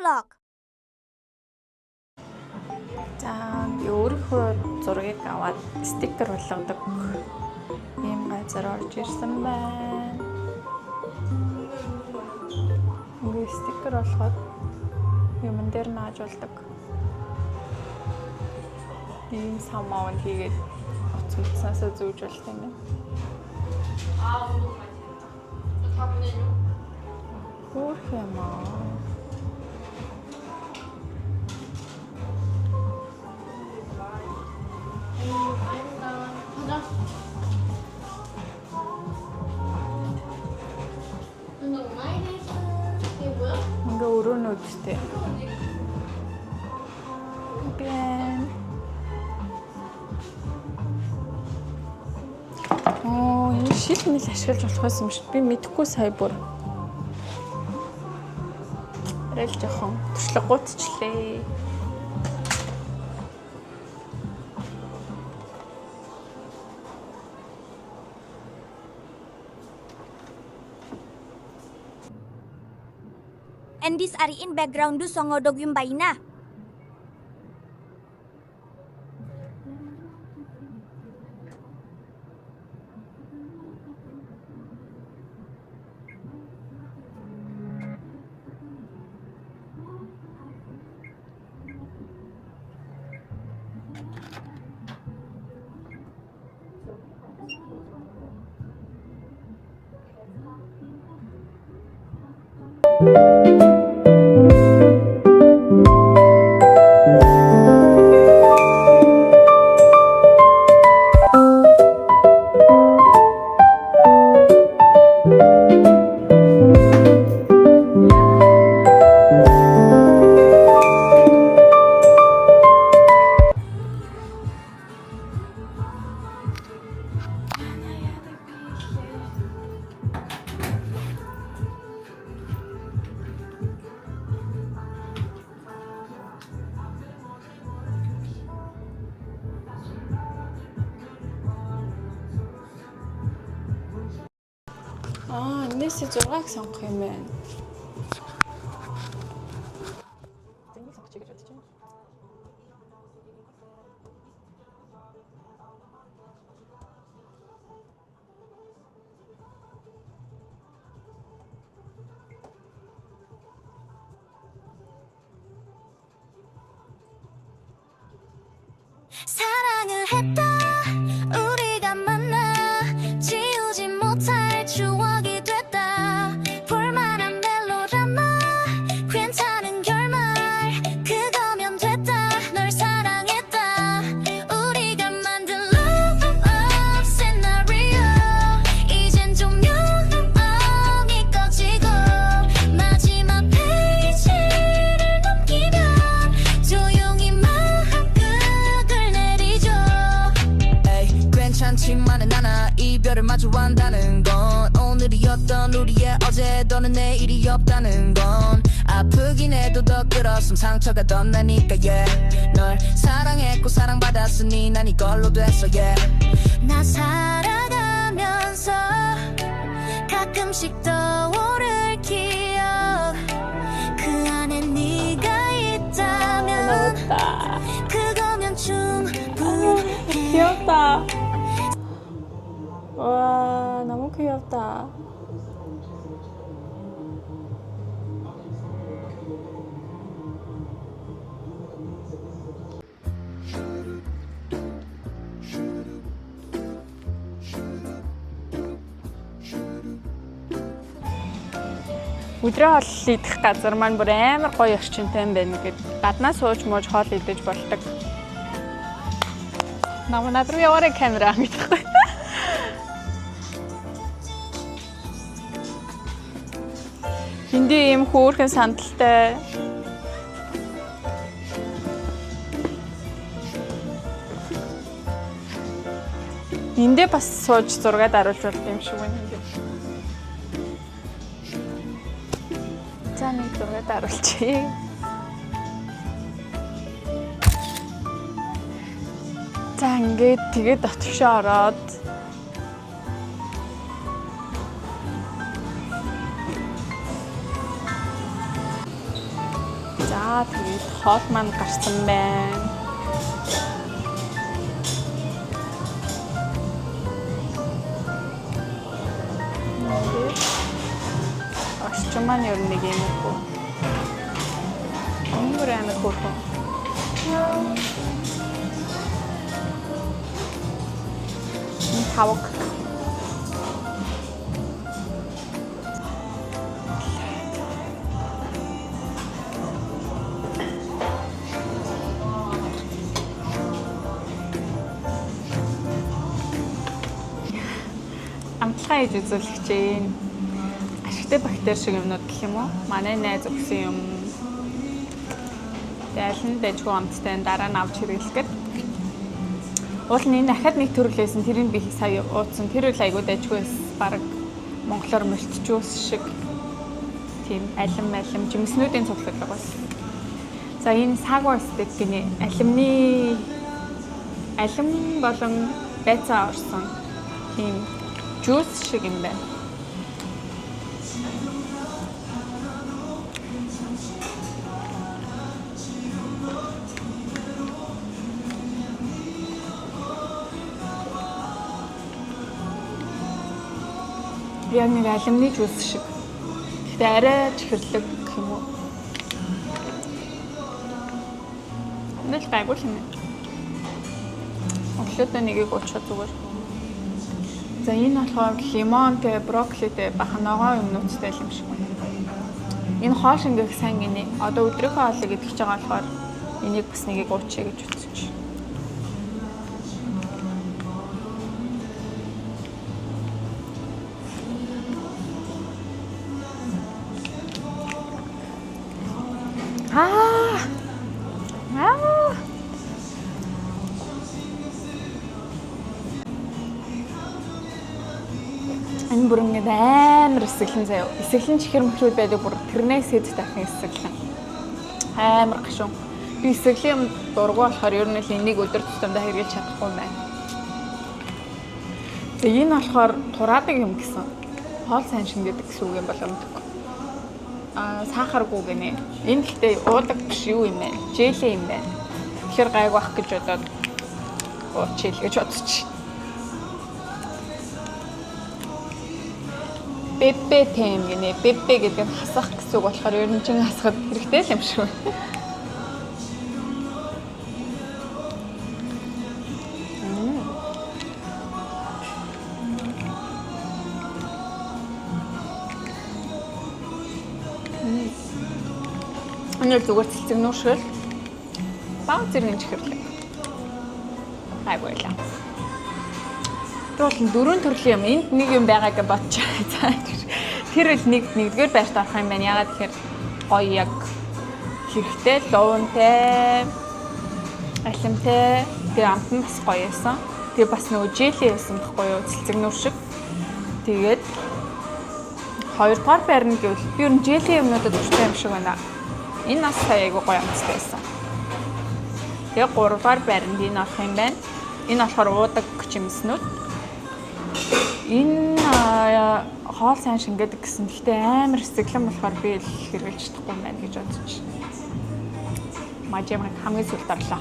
vlog. За өөрийнхөө зургийг аваад стикер болгодог ийм газар орж ирсэн байна. Ингээ стикер болгоод юмн дээр наажуулдаг. Ийм самаавн хийгээд утасаасаа зүүж болт юм байна. Хөөх юм аа. Ингээ өрөөнүүдтэй. Бэн. Энэ шил мэл ашиглаж болох юм шиг би мэдэхгүй сая бүр. Арай л жоохон туршлага гутчлээ. And this ariin background do songodog yung bayna. Энэс 6-г сонгох юм байна. Энийг сонгочих гэж бодож байна. 사랑을 했다 우리가 만나 지우지 못할 추억이 됐다 볼만한 멜로드라마 괜찮은 결말 그거면 됐다 널 사랑했다 우리가 만든 love scenario 이젠 조명이 꺼지고 마지막 페이지를 넘기면 조용히 마음극을 내리죠 에이 괜찮지만은 않아 이별을 마주한다는 건 오늘이었던 우리의 어제 너는 내일이 없다는 건 아프긴 해도 더 끌었음 상처가 더 나니까 yeah 널 사랑했고 사랑받았으니 난 이걸로 됐어 yeah 나 살아가면서 가끔씩 떠오를 기억 그 안에 네가 있다면 귀엽다. 그거면 충분해 귀엽다. 와, 너무 귀엽다. Өдрөө хоол идэх газар маань бүр амар гоё орчинтай юм байна гэд гаднаа сууж мууж хоол идэж болдог. Наад руу яваарай камера гэдэггүй. Энд ийм хөөрхөн сандалтай. Эндээ бас сууж зураг даруулж болт юм шиг байна. За нэг зураг даруулчих. За ингээд тэгээд дотгошоо ороод За тэгээд хоол маань гарсан байна. Орчин маань ер нь нэг юм уу. Амар амар хөөрхөн. Хавк. Амтлагаа хийж үзүүлэх чинь ашигтай бактери шиг юмнууд гэх юм уу? Манай найз өгсөн юм. Дайлан дэжгүй амттай дараа нь авч хэрэглэх гээд. Уул нь энэ дахиад нэг төрлөөсөн тэрийг би сая уудсан. Тэр үл айгуу дэжгүйс баг монголоор мөлтжүүс шиг тийм алим жимснүүдийн цуглуулга бас. За энэ сагва стейк гинэ алим болон байцаа орсон тийм жуус шиг юм байна. Яг нэг алимны жуус шиг. Гэтэ арай чихэрлэг гэх юм уу. Нэг гайгүй юм. Өглөөдөө нэгийг уучих зүгээр. За энэ болохоор лимонтэй, брокколитэй бахан ногоо юмнуудтай юм шиг байна. Энэ хоол шингээх сайн гинэ. Одоо өдрийнхөө хоолыг идэх гэж байгаа болохоор энийг бас нэгийг уучъя гэж үзэж. Энэ бүр ингэ амар эсэглэн заяа. Эсэглэн чихэр мөхрүүд байдаг бүр тэрнээс хэд дахин эсэглэн. Амар гашуун. Би эсэглэн дургу болохоор ер нь л энийг өдөр тутамдаа хэрэглэж чадахгүй байна. Тэгээ энэ болохоор тураадаг юм гэсэн. Хоол сайн шингээдэг гэсэн үг юм бол өмдөг. Сахаргүй гинэ. Энэ гэхдээ уудаг биш юу юм бэ? Желе юм байна. Тэгэхээр гайг бах гэж бодоод уучих гэж бодчих. Пеппе тэм гинэ. Пеппе гэдэг нь хасах гэсэн үг болохоор ер нь чин хасахад хэрэгтэй л юм шиг байна. Өнөр зүгээр цэцэг нуушгал баг зэрэг чихэрлэг. Гайгүй л. Тэгвэл дөрөв төрлийн юм. Энд нэг юм байгаа гэж бодчихаа. Тэр л нэгдүгээр байрт орох юм байна. Ягаад гэхээр гоё яг хэрэгтэй луунтай, алимтай, тэр амт нь бас гоё байсан. Тэгээ бас нөгөө желе байсан гэхгүй юу? Цэцэг нуur шиг. Тэгээд хоёрдугаар байрны гэвэл би ер нь желе юмнуудад дуртай юм шиг байна. Энэ нас айгуу гоё амттай байсан. Тэгээ гуравдугаар байранд энэ орох юм байна. Энэ болохоор уудаг чимснүүд. Энэ хоол сайн шингээдэг гэсэн. Гэхдээ амар эсэглэн болохоор би л хэрэглэж чадахгүй юм байна гэж бодож байна. Мажимрыг хамгийн сүүлд орлоо.